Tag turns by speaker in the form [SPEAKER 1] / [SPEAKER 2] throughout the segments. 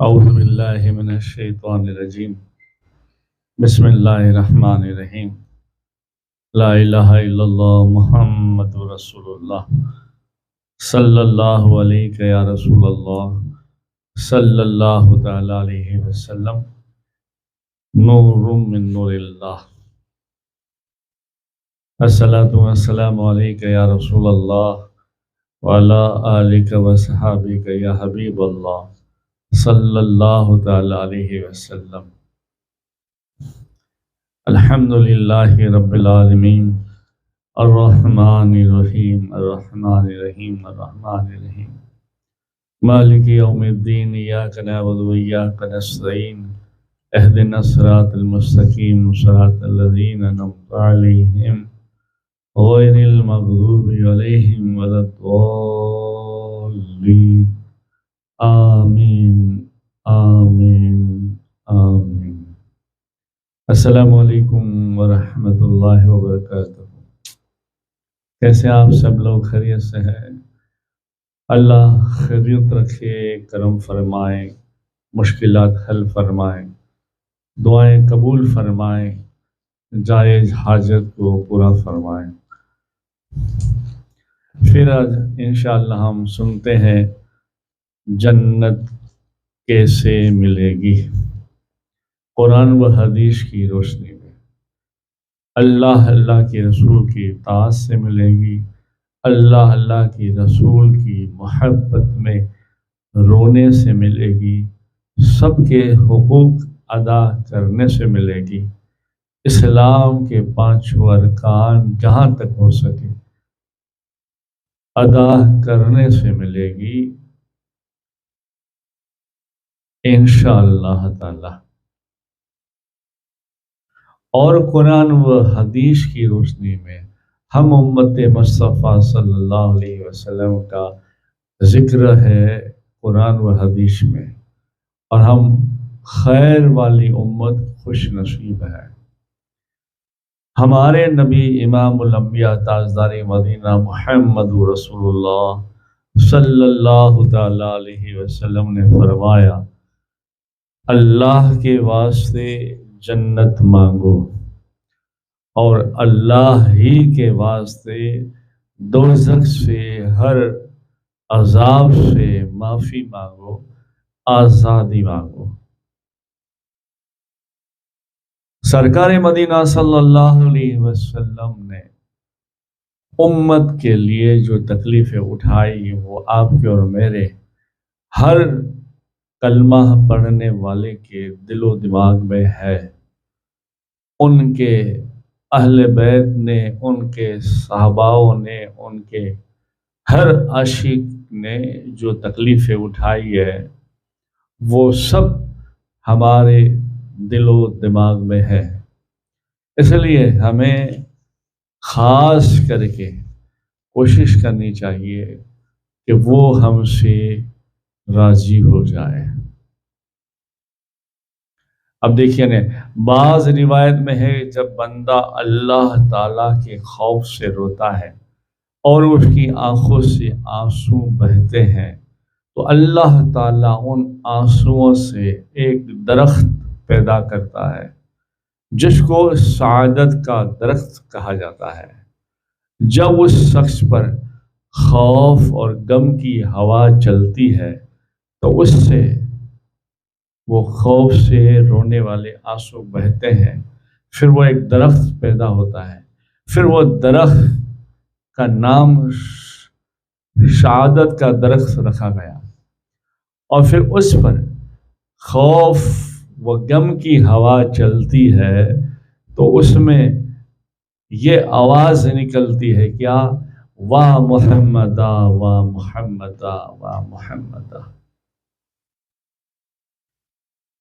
[SPEAKER 1] اعوذ باللہ من الشیطان الرجیم بسم اللہ الرحمن الرحیم لا الہ الا اللہ محمد رسول اللہ صلی اللہ علیہ یا رسول اللہ صلی اللہ تعالی علیہ وسلم نور من نور اللہ الصلاۃ والسلام علیک یا رسول اللہ وعلی آلک وصحابک یا حبیب اللہ صلی اللہ تعالی علیہ وسلم۔ الحمدللہ رب العالمین الرحمن الرحیم الرحمن الرحیم الرحمن الرحیم مالک یوم الدین ایاک نعبد و ایاک نستعین اہدنا الصراط المستقیم صراط الذین انعمت علیہم غیر المغضوب علیہم ولا الضالین آمین آمین آمین۔ السلام علیکم ورحمۃ اللہ وبرکاتہ۔ کیسے آپ سب لوگ خیریت سے ہیں؟ اللہ خیریت رکھے، کرم فرمائے، مشکلات حل فرمائے، دعائیں قبول فرمائے، جائز حاجت کو پورا فرمائے۔ پھر آج انشاءاللہ ہم سنتے ہیں جنت کیسے ملے گی قرآن و حدیث کی روشنی میں۔ اللہ کے رسول کی اطاعت سے ملے گی، اللہ کی رسول کی محبت میں رونے سے ملے گی، سب کے حقوق ادا کرنے سے ملے گی، اسلام کے 5 ارکان جہاں تک ہو سکے ادا کرنے سے ملے گی انشاءاللہ تعالی۔ اور قرآن و حدیث کی روشنی میں ہم امت مصطفیٰ صلی اللہ علیہ وسلم کا ذکر ہے قرآن و حدیث میں، اور ہم خیر والی امت خوش نصیب ہے۔ ہمارے نبی امام الانبیاء تاجدار مدینہ محمد رسول اللہ صلی اللہ تعالی علیہ وسلم نے فرمایا، اللہ کے واسطے جنت مانگو اور اللہ ہی کے واسطے دوزخ سے ہر عذاب سے معافی مانگو، آزادی مانگو۔ سرکار مدینہ صلی اللہ علیہ وسلم نے امت کے لیے جو تکلیفیں اٹھائی وہ آپ کے اور میرے ہر کلمہ پڑھنے والے کے دل و دماغ میں ہے۔ ان کے اہل بیت نے، ان کے صحاباؤں نے، ان کے ہر عاشق نے جو تکلیفیں اٹھائی ہے وہ سب ہمارے دل و دماغ میں ہے۔ اس لیے ہمیں خاص کر کے کوشش کرنی چاہیے کہ وہ ہم سے راضی ہو جائے۔ اب دیکھیے نا، بعض روایت میں ہے جب بندہ اللہ تعالیٰ کے خوف سے روتا ہے اور اس کی آنکھوں سے آنسو بہتے ہیں تو اللہ تعالیٰ ان آنسوؤں سے ایک درخت پیدا کرتا ہے جس کو سعادت کا درخت کہا جاتا ہے۔ جب اس شخص پر خوف اور غم کی ہوا چلتی ہے تو اس سے وہ خوف سے رونے والے آنسو بہتے ہیں، پھر وہ ایک درخت پیدا ہوتا ہے، پھر وہ درخت کا نام شہادت کا درخت رکھا گیا، اور پھر اس پر خوف و غم کی ہوا چلتی ہے تو اس میں یہ آواز نکلتی ہے کیا؟ واہ محمدہ واہ محمدہ واہ محمدہ۔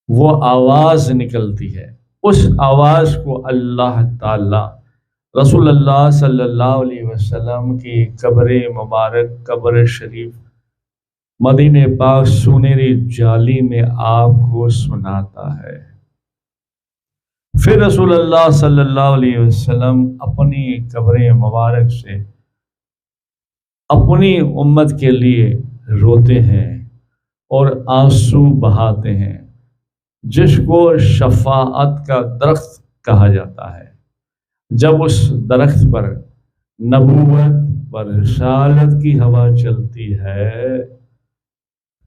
[SPEAKER 1] وہ آواز نکلتی ہے، اس آواز کو اللہ تعالی رسول اللہ صلی اللہ علیہ وسلم کی قبر مبارک، قبر شریف مدینہ پاک سنہری جالی میں آپ کو سناتا ہے۔ پھر رسول اللہ صلی اللہ علیہ وسلم اپنی قبر مبارک سے اپنی امت کے لیے روتے ہیں اور آنسو بہاتے ہیں، جس کو شفاعت کا درخت کہا جاتا ہے۔ جب اس درخت پر نبوت اور رسالت کی ہوا چلتی ہے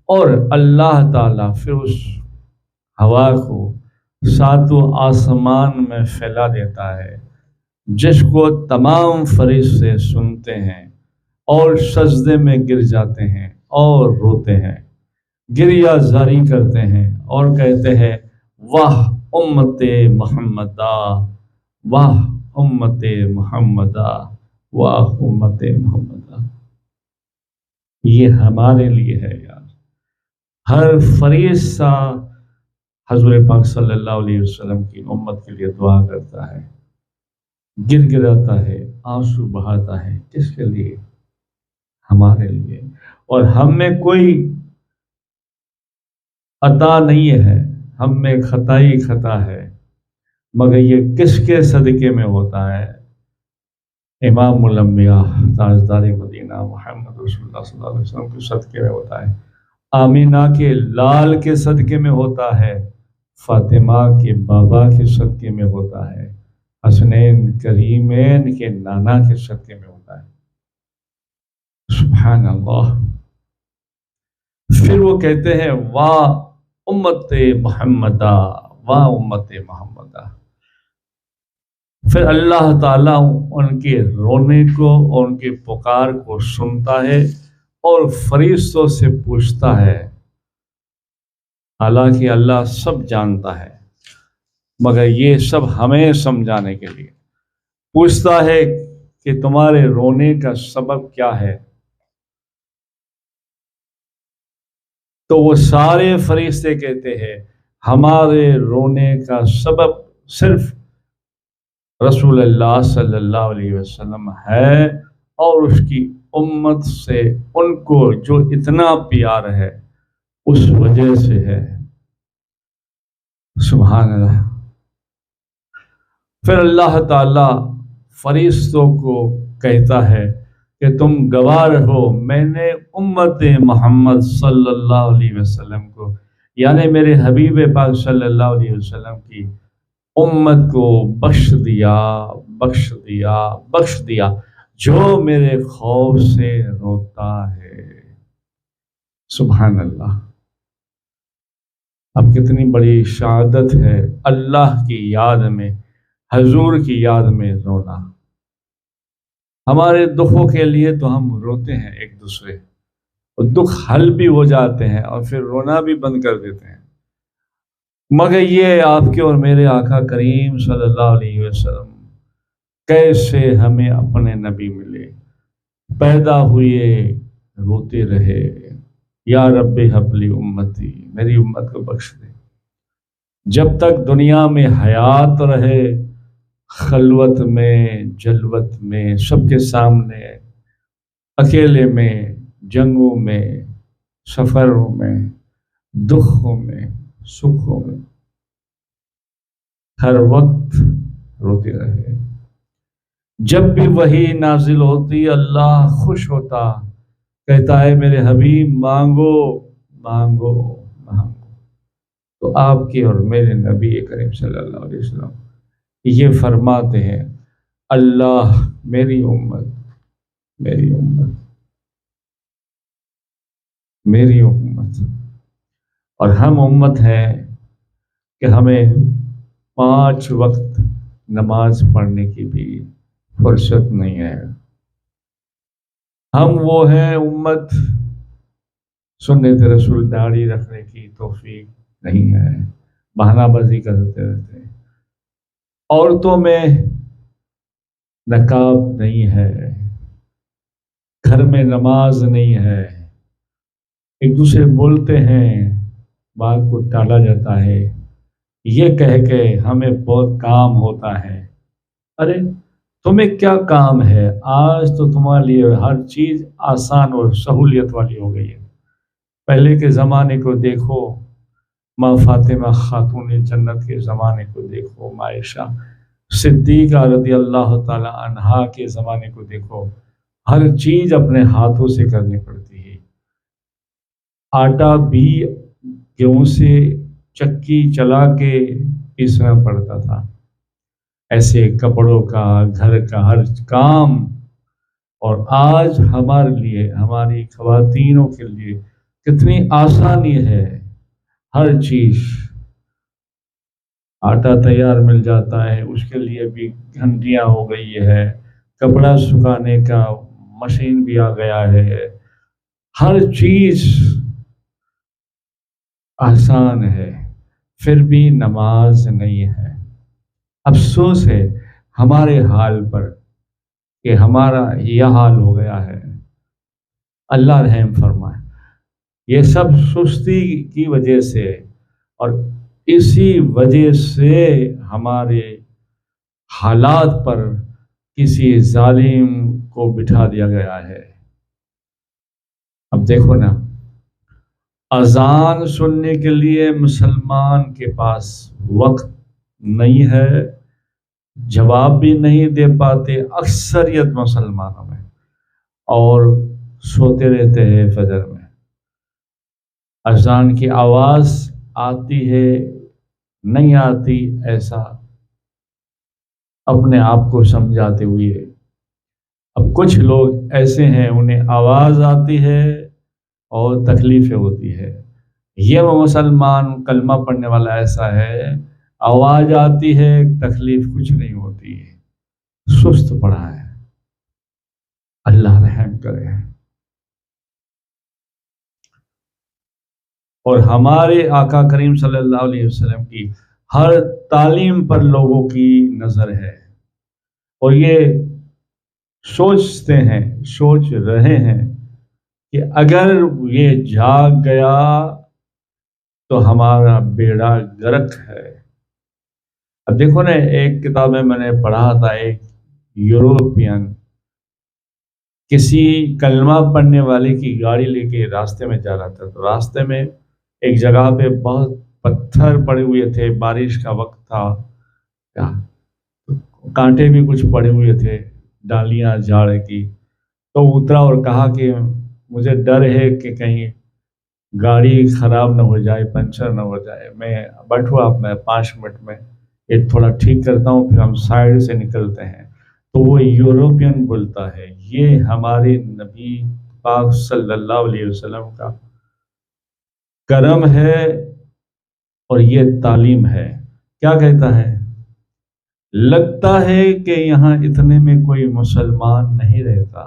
[SPEAKER 1] اور اللہ تعالیٰ پھر اس ہوا کو ساتوں آسمان میں پھیلا دیتا ہے، جس کو تمام فرشتے سنتے ہیں اور سجدے میں گر جاتے ہیں اور روتے ہیں، گریہ زاری کرتے ہیں اور کہتے ہیں واہ امت محمدہ، واہ امت محمدہ، واہ امت محمدہ۔ یہ ہمارے لیے ہے یار۔ ہر فرشتہ حضور پاک صلی اللہ علیہ وسلم کی امت کے لیے دعا کرتا ہے، گر گراتا ہے، آنسو بہاتا ہے، کس کے لیے؟ ہمارے لیے۔ اور ہم میں کوئی عطا نہیں ہے، ہم میں خطائی خطا ہے، مگر یہ کس کے صدقے میں ہوتا ہے؟ امام الانبیاء تاجدار مدینہ محمد رسول اللہ صلی اللہ علیہ وسلم کے صدقے میں ہوتا ہے، آمینہ کے لال کے صدقے میں ہوتا ہے، فاطمہ کے بابا کے صدقے میں ہوتا ہے، حسنین کریمین کے نانا کے صدقے میں ہوتا ہے۔ سبحان اللہ۔ پھر وہ کہتے ہیں واہ امت محمدہ، واہ امت محمدہ۔ پھر اللہ تعالیٰ ان کے رونے کو اور ان کے پکار کو سنتا ہے اور فرشتوں سے پوچھتا ہے، حالانکہ اللہ سب جانتا ہے مگر یہ سب ہمیں سمجھانے کے لیے پوچھتا ہے کہ تمہارے رونے کا سبب کیا ہے؟ تو وہ سارے فرشتے کہتے ہیں ہمارے رونے کا سبب صرف رسول اللہ صلی اللہ علیہ وسلم ہے اور اس کی امت سے ان کو جو اتنا پیار ہے اس وجہ سے ہے۔ سبحان اللہ۔ پھر اللہ تعالیٰ فرشتوں کو کہتا ہے کہ تم گواہ رہو، میں نے امت محمد صلی اللہ علیہ وسلم کو، یعنی میرے حبیب پاک صلی اللہ علیہ وسلم کی امت کو بخش دیا، بخش دیا، بخش دیا، جو میرے خوف سے روتا ہے۔ سبحان اللہ۔ اب کتنی بڑی شہادت ہے اللہ کی یاد میں، حضور کی یاد میں رونا۔ ہمارے دکھوں کے لیے تو ہم روتے ہیں ایک دوسرے، اور دکھ حل بھی ہو جاتے ہیں اور پھر رونا بھی بند کر دیتے ہیں، مگر یہ آپ کے اور میرے آقا کریم صلی اللہ علیہ وسلم کیسے ہمیں اپنے نبی ملے، پیدا ہوئے روتے رہے، یا رب حب لی امتی، میری امت کو بخش دے، جب تک دنیا میں حیات رہے، خلوت میں، جلوت میں، سب کے سامنے، اکیلے میں، جنگوں میں، سفروں میں، دکھوں میں، سکھوں میں، ہر وقت روتے رہے۔ جب بھی وحی نازل ہوتی اللہ خوش ہوتا، کہتا ہے میرے حبیب مانگو مانگو مانگو۔ تو آپ کے اور میرے نبی کریم صلی اللہ علیہ وسلم یہ فرماتے ہیں اللہ میری امت، میری امت، میری امت۔ اور ہم امت ہیں کہ ہمیں 5 وقت نماز پڑھنے کی بھی فرصت نہیں ہے۔ ہم وہ ہیں امت، سنت رسول داڑھی رکھنے کی توفیق نہیں ہے، بہانہ بازی کرتے رہتے ہیں۔ عورتوں میں نقاب نہیں ہے، گھر میں نماز نہیں ہے، ایک دوسرے بولتے ہیں، بات کو ٹالا جاتا ہے، یہ کہہ کے ہمیں بہت کام ہوتا ہے۔ ارے تمہیں کیا کام ہے؟ آج تو تمہارے لیے ہر چیز آسان اور سہولیت والی ہو گئی ہے۔ پہلے کے زمانے کو دیکھو، ماں فاطمہ خاتون جنت کے زمانے کو دیکھو، ماں عائشہ صدیقہ رضی اللہ تعالی عنہا کے زمانے کو دیکھو، ہر چیز اپنے ہاتھوں سے کرنی پڑتی ہے۔ آٹا بھی گیہوں سے چکی چلا کے پیسنا پڑتا تھا۔ ایسے کپڑوں کا، گھر کا ہر کام، اور آج ہمارے لیے، ہماری خواتینوں کے لیے کتنی آسانی ہے۔ ہر چیز، آٹا تیار مل جاتا ہے، اس کے لیے بھی گھنٹیاں ہو گئی ہے، کپڑا سکھانے کا مشین بھی آ گیا ہے، ہر چیز آسان ہے، پھر بھی نماز نہیں ہے۔ افسوس ہے ہمارے حال پر کہ ہمارا یہ حال ہو گیا ہے۔ اللہ رحم فرمائے۔ یہ سب سستی کی وجہ سے، اور اسی وجہ سے ہمارے حالات پر کسی ظالم کو بٹھا دیا گیا ہے۔ اب دیکھو نا، اذان سننے کے لیے مسلمان کے پاس وقت نہیں ہے، جواب بھی نہیں دے پاتے اکثریت مسلمانوں میں، اور سوتے رہتے ہیں فجر میں۔ اذان کی آواز آتی ہے نہیں آتی، ایسا اپنے آپ کو سمجھاتے ہوئے۔ اب کچھ لوگ ایسے ہیں، انہیں آواز آتی ہے اور تکلیفیں ہوتی ہے۔ یہ وہ مسلمان کلمہ پڑھنے والا ایسا ہے، آواز آتی ہے، تکلیف کچھ نہیں ہوتی ہے، سست پڑا ہے۔ اللہ رحم کرے۔ اور ہمارے آقا کریم صلی اللہ علیہ وسلم کی ہر تعلیم پر لوگوں کی نظر ہے، اور یہ سوچتے ہیں، سوچ رہے ہیں کہ اگر یہ جاگ گیا تو ہمارا بیڑا غرق ہے۔ اب دیکھو نا، ایک کتاب میں نے پڑھا تھا، ایک یوروپین کسی کلمہ پڑھنے والے کی گاڑی لے کے راستے میں جا رہا تھا، تو راستے میں ایک جگہ پہ بہت پتھر پڑے ہوئے تھے، بارش کا وقت تھا، کانٹے بھی کچھ پڑے ہوئے تھے، ڈالیاں جھاڑ کی۔ تو اترا اور کہا کہ مجھے ڈر ہے کہ کہیں گاڑی خراب نہ ہو جائے، پنچر نہ ہو جائے، میں بیٹھو آپ، میں 5 منٹ میں یہ تھوڑا ٹھیک کرتا ہوں، پھر ہم سائڈ سے نکلتے ہیں۔ تو وہ یوروپین بولتا ہے، یہ ہمارے نبی پاک صلی اللہ علیہ وسلم کا کرم ہے اور یہ تعلیم ہے۔ کیا کہتا ہے؟ لگتا ہے کہ یہاں اتنے میں کوئی مسلمان نہیں رہتا۔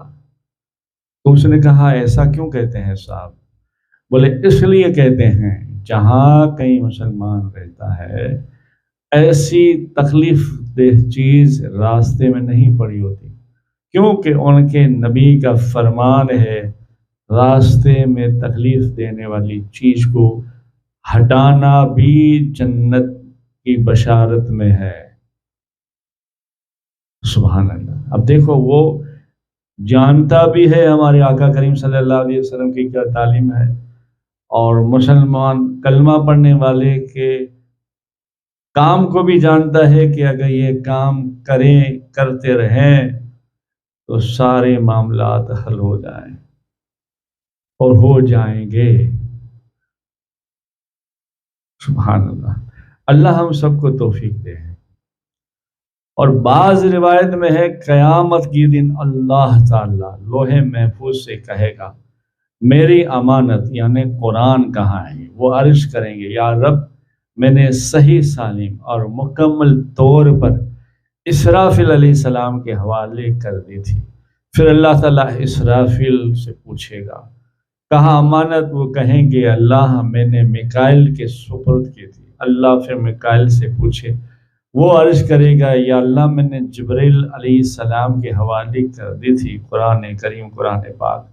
[SPEAKER 1] تو اس نے کہا ایسا کیوں کہتے ہیں صاحب؟ بولے اس لیے کہتے ہیں، جہاں کہیں مسلمان رہتا ہے ایسی تکلیف دہ چیز راستے میں نہیں پڑی ہوتی، کیونکہ ان کے نبی کا فرمان ہے راستے میں تکلیف دینے والی چیز کو ہٹانا بھی جنت کی بشارت میں ہے۔ سبحان اللہ۔ اب دیکھو، وہ جانتا بھی ہے ہمارے آقا کریم صلی اللہ علیہ وسلم کی کیا تعلیم ہے، اور مسلمان کلمہ پڑھنے والے کے کام کو بھی جانتا ہے کہ اگر یہ کام کرتے رہیں تو سارے معاملات حل ہو جائیں اور ہو جائیں گے۔ سبحان اللہ۔ اللہ ہم سب کو توفیق دے۔ اور بعض روایت میں ہے قیامت کی دن اللہ تعالی لوح محفوظ سے کہے گا میری امانت یعنی قرآن کہاں ہے؟ وہ عرض کریں گے یا رب، میں نے صحیح سالم اور مکمل طور پر اسرافیل علیہ السلام کے حوالے کر دی تھی۔ پھر اللہ تعالیٰ اسرافیل سے پوچھے گا کہاں امانت؟ وہ کہیں گے اللہ، میں نے میکائیل کے سپرد کی تھی۔ اللہ پھر میکائیل سے پوچھے، وہ عرض کرے گا یا اللہ، میں نے جبرائیل علیہ السلام کے حوالے کر دی تھی قرآن کریم، قرآن پاک۔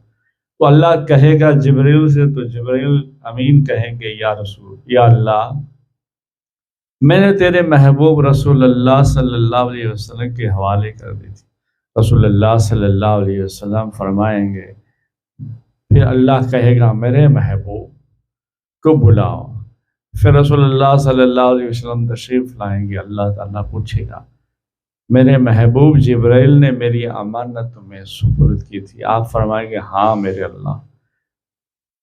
[SPEAKER 1] تو اللہ کہے گا جبرائیل سے، تو جبرائیل امین کہیں گے یا رسول، یا اللہ، میں نے تیرے محبوب رسول اللہ صلی اللہ علیہ وسلم کے حوالے کر دی تھی۔ رسول اللہ صلی اللہ علیہ وسلم فرمائیں گے، پھر اللہ کہے گا میرے محبوب کو بلاؤ۔ پھر رسول اللہ صلی اللہ علیہ وسلم تشریف لائیں گے، اللہ تعالیٰ پوچھے گا میرے محبوب جبرائیل نے میری امانت تمہیں سپرد کی تھی؟ آپ فرمائیں گے ہاں میرے اللہ۔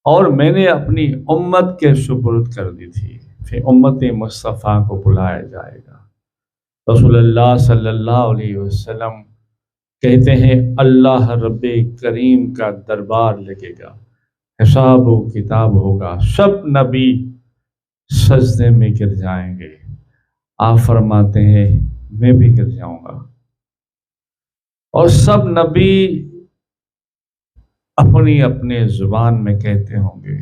[SPEAKER 1] اور میں نے اپنی امت کے سپرد کر دی تھی، پھر امت مصطفیٰ کو بلایا جائے گا۔ رسول اللہ صلی اللہ علیہ وسلم کہتے ہیں اللہ رب کریم کا دربار لگے گا، حساب و کتاب ہوگا، سب نبی سجدے میں گر جائیں گے۔ آپ فرماتے ہیں میں بھی گر جاؤں گا، اور سب نبی اپنی اپنے زبان میں کہتے ہوں گے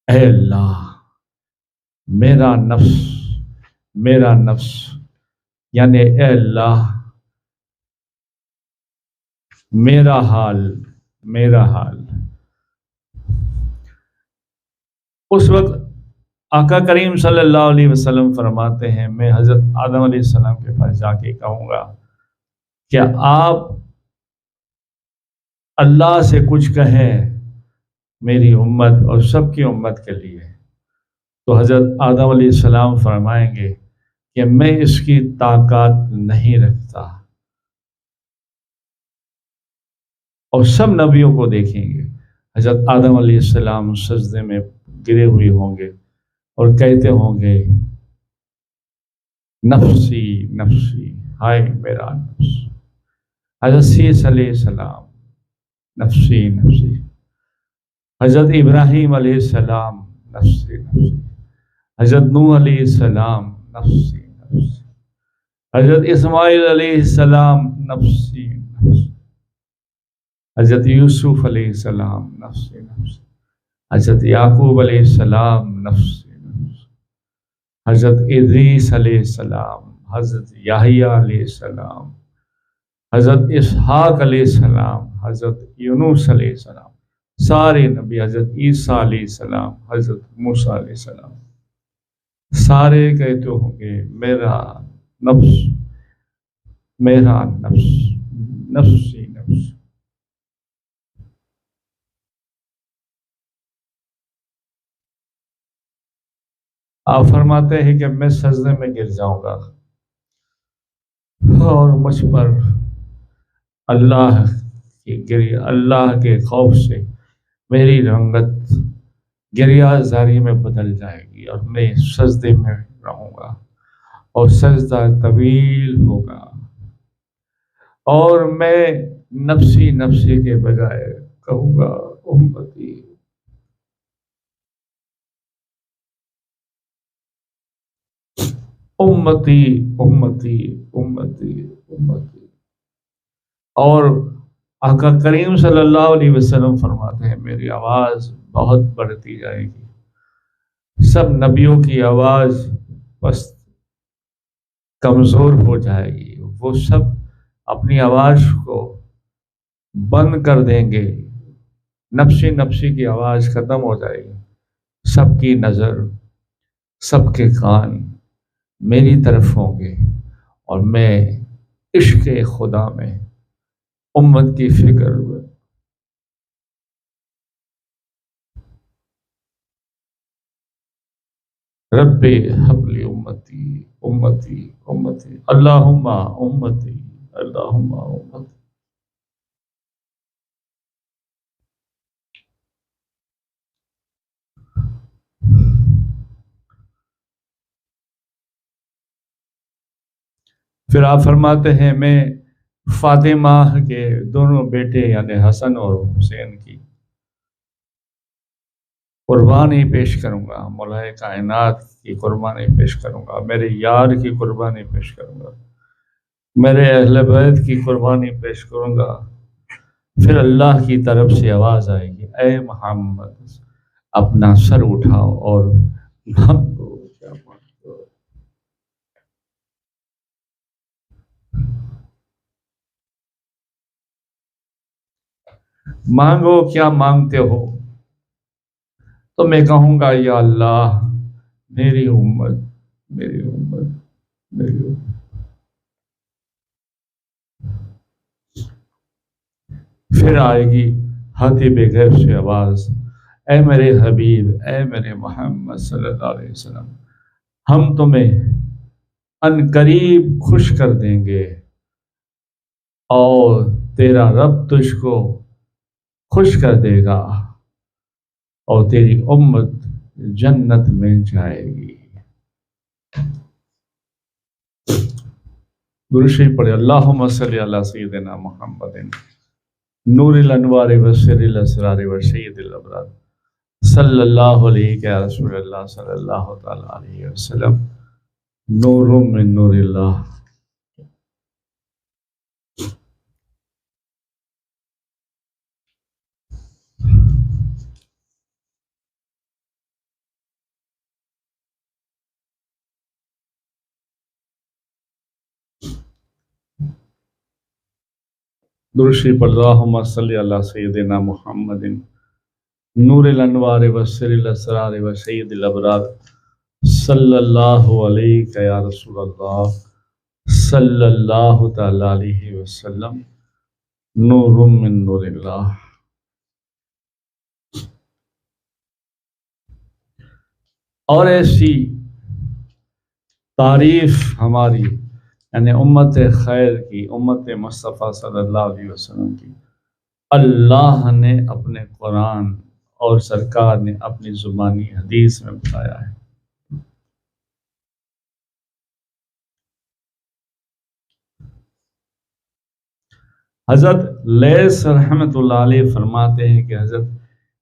[SPEAKER 1] اے اللہ میرا نفس، یعنی اے اللہ میرا حال۔ اس وقت آقا کریم صلی اللہ علیہ وسلم فرماتے ہیں میں حضرت آدم علیہ السلام کے پاس جا کے کہوں گا کہ آپ اللہ سے کچھ کہیں میری امت اور سب کی امت کے لیے، تو حضرت آدم علیہ السلام فرمائیں گے کہ میں اس کی طاقت نہیں رکھتا، اور سب نبیوں کو دیکھیں گے حضرت آدم علیہ السلام سجدے میں گرے ہوئے ہوں گے اور کہتے ہوں گے نفسی نفسی، ہائے میرا نفس۔ حضرت سیس علیہ السلام نفسی نفسی، حضرت ابراہیم علیہ السلام نفسی نفسی، حضرت نوح علیہ السلام نفسی نفسی، حضرت اسماعیل علیہ السلام نفسی نفسی، حضرت یوسف علیہ السلام نفسی نفسی، حضرت یعقوب علیہ السلام نفسی نفسی، حضرت ادریس علیہ السلام، حضرت یحییٰ علیہ السلام، حضرت اسحاق علیہ السلام، حضرت یونس علیہ السلام، سارے نبی، حضرت عیسیٰ علیہ السلام، حضرت موسیٰ علیہ السلام، سارے کہتے ہوں گے میرا نفس نفسی نفس۔ آپ فرماتے ہیں کہ میں سجدے میں گر جاؤں گا اور مجھ پر اللہ کے خوف سے میری رنگت گریہ زاری میں بدل جائے گی، اور میں سجدے میں رہوں گا، اور سجدہ طویل ہوگا، اور میں نفسی نفسی کے بجائے کہوں گا امتی امتی امتی امتی امتی۔ اور آقا کریم صلی اللہ علیہ وسلم فرماتے ہیں میری آواز بہت بڑھتی جائے گی، سب نبیوں کی آواز بس کمزور ہو جائے گی، وہ سب اپنی آواز کو بند کر دیں گے، نفسی نفسی کی آواز ختم ہو جائے گی، سب کی نظر سب کے کان میری طرف ہوں گے، اور میں عشق خدا میں امت کی فکر میں رب حب لی امتی امتی امتی، اللہم امتی اللہم امتی۔ پھر آپ فرماتے ہیں میں فاطمہ کے دونوں بیٹے یعنی حسن اور حسین کی قربانی پیش کروں گا، مولائے کائنات کی قربانی پیش کروں گا، میرے یار کی قربانی پیش کروں گا، میرے اہل بیت کی قربانی پیش کروں گا۔ پھر اللہ کی طرف سے آواز آئے گی اے محمد اپنا سر اٹھاؤ اور مانگو کیا مانگتے ہو، تو میں کہوں گا یا اللہ میری امت میری امت میری امت۔ پھر آئے گی حاتب غیب سے آواز اے میرے حبیب اے میرے محمد صلی اللہ علیہ وسلم، ہم تمہیں ان قریب خوش کر دیں گے، اور تیرا رب تجھ کو خوش کر دے گا، اور تیری امت جنت میں جائے گی۔ درود شریف پڑھے، اللہم صلی علی سیدنا محمد نور الانوار و سر الاسرار و سید الابرار صلی اللہ علیہ یا رسول اللہ صلی اللہ تعالی علیہ وسلم، نور من نور اللہ۔ درود شریف اللہم صلی علی سیدنا محمد نور الانوار و سر الاسرار و سید الابرار صلی اللہ علیہ یا رسول اللہ صلی اللہ تعالی علیہ وسلم، نور من نور اللہ۔ اور ایسی تعریف ہماری یعنی امت خیر کی، امت مصطفیٰ صلی اللہ علیہ وسلم کی، اللہ نے اپنے قرآن اور سرکار نے اپنی زبانی حدیث میں بتایا ہے۔ حضرت لیث رحمۃ اللہ علیہ فرماتے ہیں کہ حضرت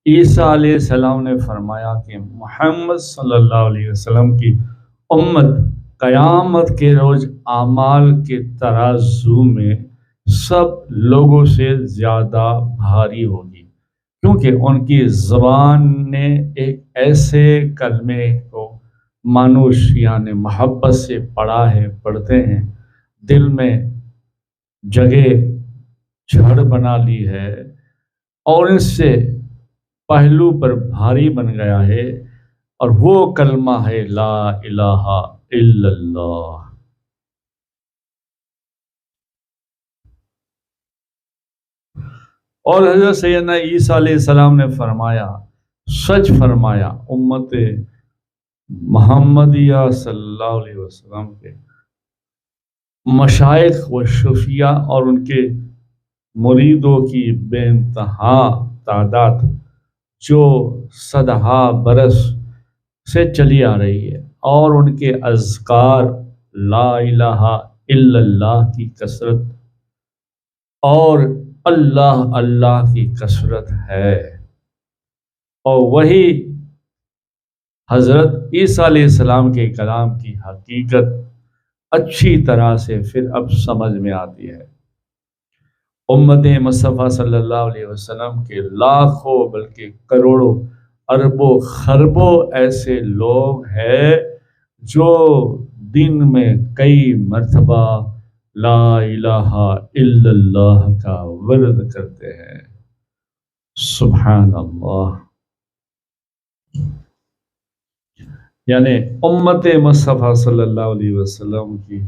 [SPEAKER 1] عیسیٰ علیہ السلام نے فرمایا کہ محمد صلی اللہ علیہ وسلم کی امت قیامت کے روز اعمال کے ترازو میں سب لوگوں سے زیادہ بھاری ہوگی، کیونکہ ان کی زبان نے ایک ایسے کلمے کو مانوش یعنی محبت سے پڑھتے ہیں، دل میں جگہ جھڑ بنا لی ہے اور اس سے پہلو پر بھاری بن گیا ہے، اور وہ کلمہ ہے لا الہ الا اللہ۔ اور حضرت سیدنا عیسیٰ علیہ السلام نے فرمایا، سچ فرمایا، امت محمدیہ صلی اللہ علیہ وسلم کے مشائخ و شفیع اور ان کے مریدوں کی بے انتہا تعداد جو صدہا برس سے چلی آ رہی ہے، اور ان کے اذکار لا الہ الا اللہ کی کثرت اور اللہ اللہ کی کثرت ہے، اور وہی حضرت عیسیٰ علیہ السلام کے کلام کی حقیقت اچھی طرح سے پھر اب سمجھ میں آتی ہے۔ امت مصطفیٰ صلی اللہ علیہ وسلم کے لاکھوں بلکہ کروڑوں اربوں خربوں ایسے لوگ ہیں جو دن میں کئی مرتبہ لا الہ الا اللہ کا ورد کرتے ہیں۔ سبحان اللہ۔ یعنی امت مصطفیٰ صلی اللہ علیہ وسلم کی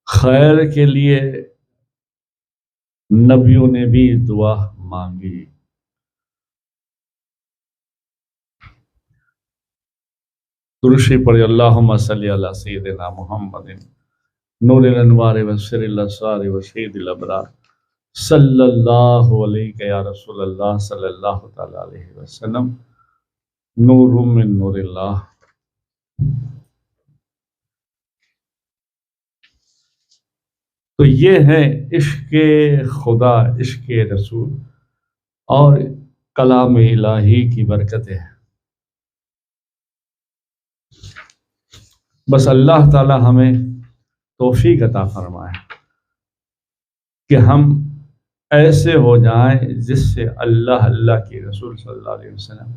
[SPEAKER 1] خیر کے لیے نبیوں نے بھی دعا مانگی۔ درود شریف پڑھیں، اللہم صلی علی سیدنا محمد نور الانوار و سر الاسرار و سید الابرار صلی اللہ علیہ یا رسول اللہ صلی اللہ تعالی علیہ وسلم، نور من نور اللہ۔ تو یہ ہے عشق خدا، عشق رسول اور کلام الہی کی برکتیں۔ بس اللہ تعالی ہمیں توفیق عطا فرمائے کہ ہم ایسے ہو جائیں جس سے اللہ کے رسول صلی اللہ علیہ وسلم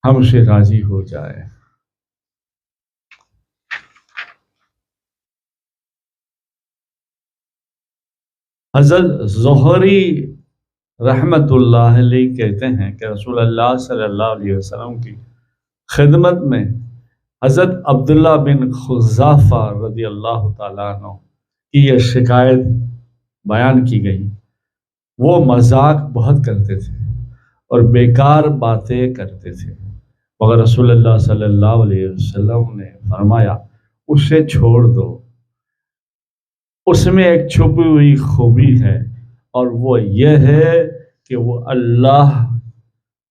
[SPEAKER 1] ہم سے راضی ہو جائے۔ حضرت زہری رحمت اللہ علیہ کہتے ہیں کہ رسول اللہ صلی اللہ علیہ وسلم کی خدمت میں حضرت عبداللہ بن خزافہ رضی اللہ تعالیٰ عنہ کی یہ شکایت بیان کی گئی۔ وہ مذاق بہت کرتے تھے اور بیکار باتیں کرتے تھے، مگر رسول اللہ صلی اللہ علیہ وسلم نے فرمایا اسے چھوڑ دو، اس میں ایک چھپی ہوئی خوبی ہے، اور وہ یہ ہے کہ وہ اللہ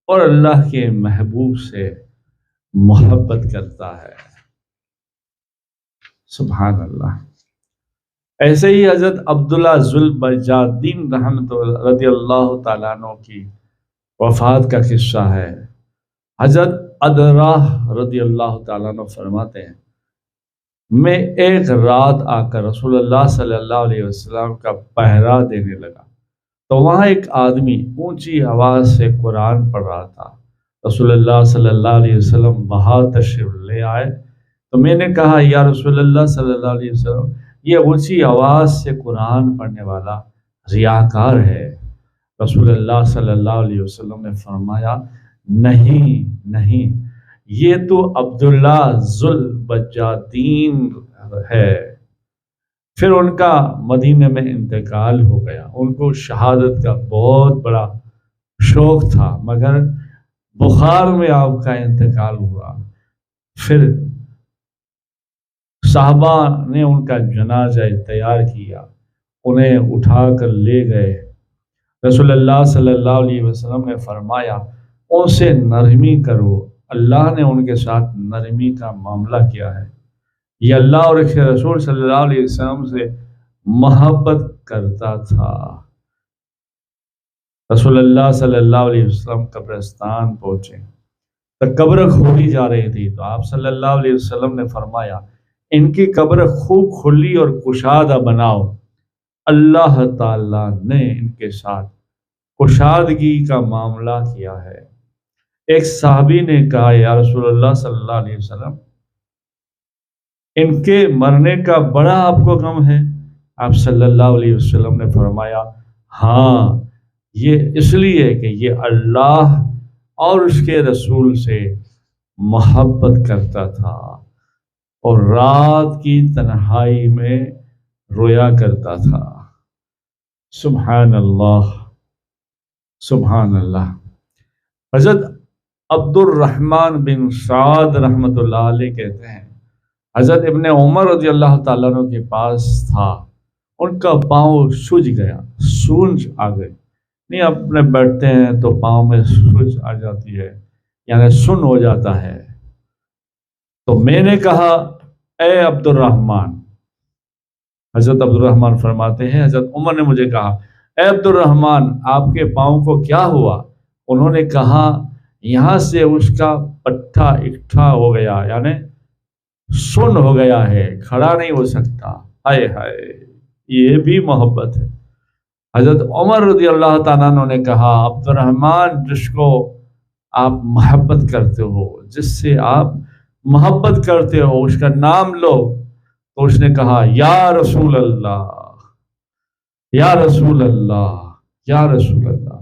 [SPEAKER 1] اور اللہ کے محبوب سے محبت کرتا ہے۔ سبحان اللہ۔ ایسے ہی حضرت عبداللہ ذوالبجادین رحمۃ رضی اللہ تعالیٰ عنہ کی وفات کا قصہ ہے۔ حضرت ادراہ رضی اللہ تعالیٰ عنہ فرماتے ہیں، میں ایک رات آ کر رسول اللہ صلی اللہ علیہ وسلم کا پہرا دینے لگا تو وہاں ایک آدمی اونچی آواز سے قرآن پڑھ رہا تھا۔ رسول اللہ صلی اللہ علیہ وسلم باہر تشریف لے آئے تو میں نے کہا، یا رسول اللہ صلی اللہ علیہ وسلم، یہ اونچی آواز سے قرآن پڑھنے والا ریاکار ہے۔ رسول اللہ صلی اللہ علیہ وسلم نے فرمایا، نہیں، یہ تو عبداللہ ذوالبجادین ہے۔ پھر ان کا مدینے میں انتقال ہو گیا۔ ان کو شہادت کا بہت بڑا شوق تھا، مگر بخار میں آپ کا انتقال ہوا۔ پھر صحابہ نے ان کا جنازہ تیار کیا، انہیں اٹھا کر لے گئے۔ رسول اللہ صلی اللہ علیہ وسلم نے فرمایا، ان سے نرمی کرو، اللہ نے ان کے ساتھ نرمی کا معاملہ کیا ہے۔ یہ اللہ اور اس کے رسول صلی اللہ علیہ وسلم سے محبت کرتا تھا۔ رسول اللہ صلی اللہ علیہ وسلم قبرستان پہنچے تو قبر کھولی جا رہی تھی، تو آپ صلی اللہ علیہ وسلم نے فرمایا، ان کی قبر خوب کھلی اور کشادہ بناؤ۔ اللہ تعالیٰ نے ان کے ساتھ کشادگی کا معاملہ کیا ہے۔ ایک صحابی نے کہا، یا رسول اللہ صلی اللہ علیہ وسلم، ان کے مرنے کا بڑا آپ کو غم ہے؟ آپ صلی اللہ علیہ وسلم نے فرمایا، ہاں، یہ اس لیے کہ یہ اللہ اور اس کے رسول سے محبت کرتا تھا اور رات کی تنہائی میں رویا کرتا تھا۔ سبحان اللہ، سبحان اللہ۔ حضرت عبد الرحمن بن سعد رحمۃ اللہ علیہ کہتے ہیں، حضرت ابن عمر رضی اللہ تعالیٰ عنہ کے پاس تھا، ان کا پاؤں سوج گیا، سونج آ گئی، نہیں اپنے بیٹھتے ہیں تو پاؤں میں سوج آ جاتی ہے، یعنی سن ہو جاتا ہے۔ تو میں نے کہا، اے عبد الرحمن، حضرت عبد الرحمن فرماتے ہیں، حضرت عمر نے مجھے کہا، اے عبد الرحمن، آپ کے پاؤں کو کیا ہوا؟ انہوں نے کہا، یہاں سے اس کا پٹھا اکٹھا ہو گیا، یعنی سن ہو گیا ہے، کھڑا نہیں ہو سکتا۔ ہائے ہائے، یہ بھی محبت ہے۔ حضرت عمر رضی اللہ تعالیٰ عنہ نے کہا، عبد الرحمن، جس کو آپ محبت کرتے ہو، جس سے آپ محبت کرتے ہو، اس کا نام لو۔ تو اس نے کہا، یا رسول اللہ، یا رسول اللہ، یا رسول اللہ،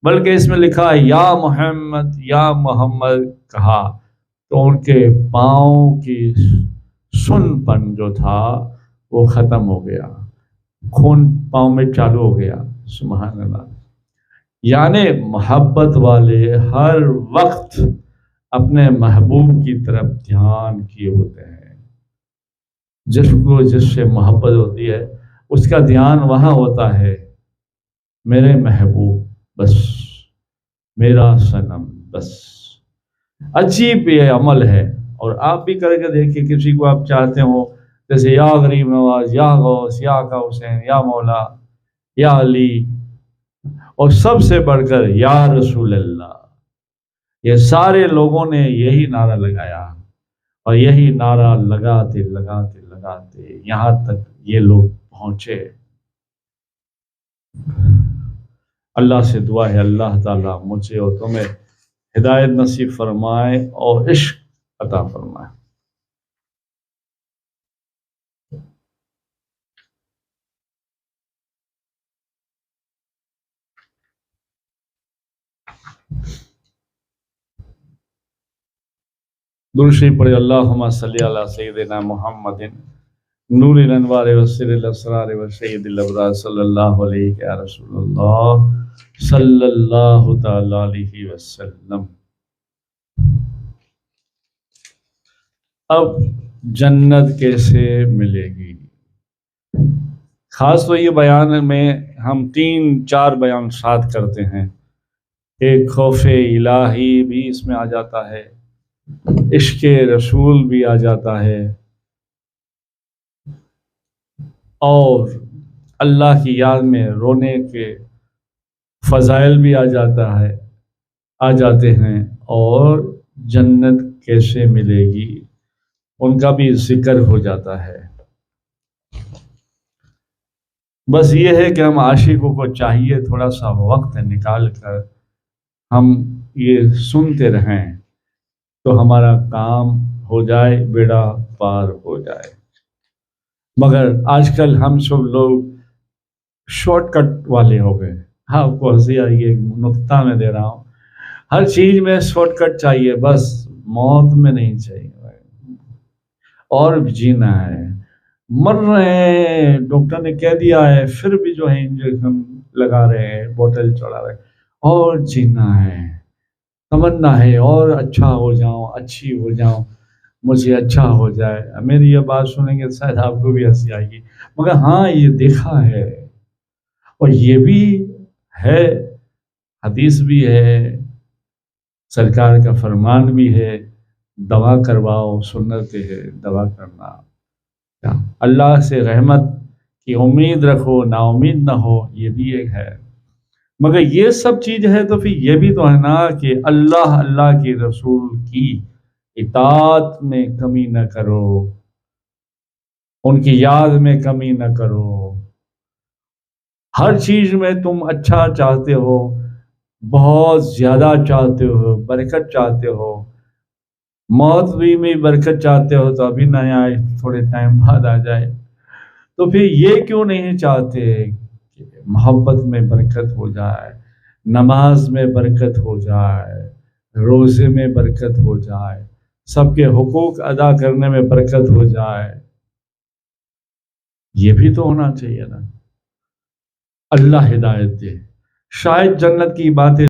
[SPEAKER 1] بلکہ اس میں لکھا ہے یا محمد، یا محمد کہا، تو ان کے پاؤں کی سن پن جو تھا وہ ختم ہو گیا، خون پاؤں میں چالو ہو گیا۔ سبحان اللہ۔ یعنی محبت والے ہر وقت اپنے محبوب کی طرف دھیان کیے ہوتے ہیں۔ جس سے محبت ہوتی ہے اس کا دھیان وہاں ہوتا ہے، میرے محبوب بس، میرا صنم بس۔ عجیب یہ عمل ہے، اور آپ بھی کر کے دیکھیے، کسی کو آپ چاہتے ہو، جیسے یا غریب نواز، یا غوث، یا کا حسین، یا مولا، یا علی، اور سب سے بڑھ کر یا رسول اللہ، یہ سارے لوگوں نے یہی نعرہ لگایا، اور یہی نعرہ لگاتے لگاتے لگاتے یہاں تک یہ لوگ پہنچے۔ اللہ سے دعا ہے، اللہ تعالیٰ مجھے اور تمہیں ہدایت نصیب فرمائے اور عشق عطا فرمائے۔ درود شریف پڑھے، اللہم صلی علی سیدنا محمد نور الانوار وسر الاسرار وسید الابرار صلی اللہ علیہ یا رسول اللہ صلی اللہ تعالی علیہ وسلم۔ اب جنت کیسے ملے گی؟ خاص تو یہ بیان میں ہم 3-4 بیان ساتھ کرتے ہیں، ایک خوف الہی بھی اس میں آ جاتا ہے، عشق رسول بھی آ جاتا ہے، اور اللہ کی یاد میں رونے کے فضائل بھی آ جاتے ہیں، اور جنت کیسے ملے گی ان کا بھی ذکر ہو جاتا ہے۔ بس یہ ہے کہ ہم عاشقوں کو چاہیے تھوڑا سا وقت نکال کر ہم یہ سنتے رہیں تو ہمارا کام ہو جائے، بیڑا پار ہو جائے۔ مگر آج کل ہم سب لوگ شارٹ کٹ والے ہو گئے۔ ہاں، آپ کو ہنسی آئی ہے، ایک نقطہ میں دے رہا ہوں، ہر چیز میں شارٹ کٹ چاہیے، بس موت میں نہیں چاہیے، اور بھی جینا ہے۔ مر رہے ہیں، ڈاکٹر نے کہہ دیا ہے، پھر بھی جو ہے انجیکشن لگا رہے ہیں، بوتل چڑھا رہے ہیں، اور جینا ہے، تمنا ہے اور اچھا ہو جاؤں، اچھی ہو جاؤں، مجھے اچھا ہو جائے۔ میری یہ بات سنیں گے شاید آپ کو بھی ہنسی آئے گی، مگر ہاں یہ دیکھا ہے، اور یہ بھی ہے، حدیث بھی ہے، سرکار کا فرمان بھی ہے، دوا کرواؤ، سنت ہے دوا کرنا۔ اللہ سے رحمت کی امید رکھو، نا امید نہ ہو، یہ بھی ایک ہے۔ مگر یہ سب چیز ہے تو پھر یہ بھی تو ہے نا کہ اللہ کے رسول کی اطاعت میں کمی نہ کرو، ان کی یاد میں کمی نہ کرو۔ ہر چیز میں تم اچھا چاہتے ہو، بہت زیادہ چاہتے ہو، برکت چاہتے ہو، موت بھی میں برکت چاہتے ہو تو ابھی نہ آئے، تھوڑے ٹائم بعد آ جائے، تو پھر یہ کیوں نہیں چاہتے کہ محبت میں برکت ہو جائے، نماز میں برکت ہو جائے، روزے میں برکت ہو جائے، سب کے حقوق ادا کرنے میں برکت ہو جائے؟ یہ بھی تو ہونا چاہیے نا۔ اللہ ہدایت دے، شاید جنت کی باتیں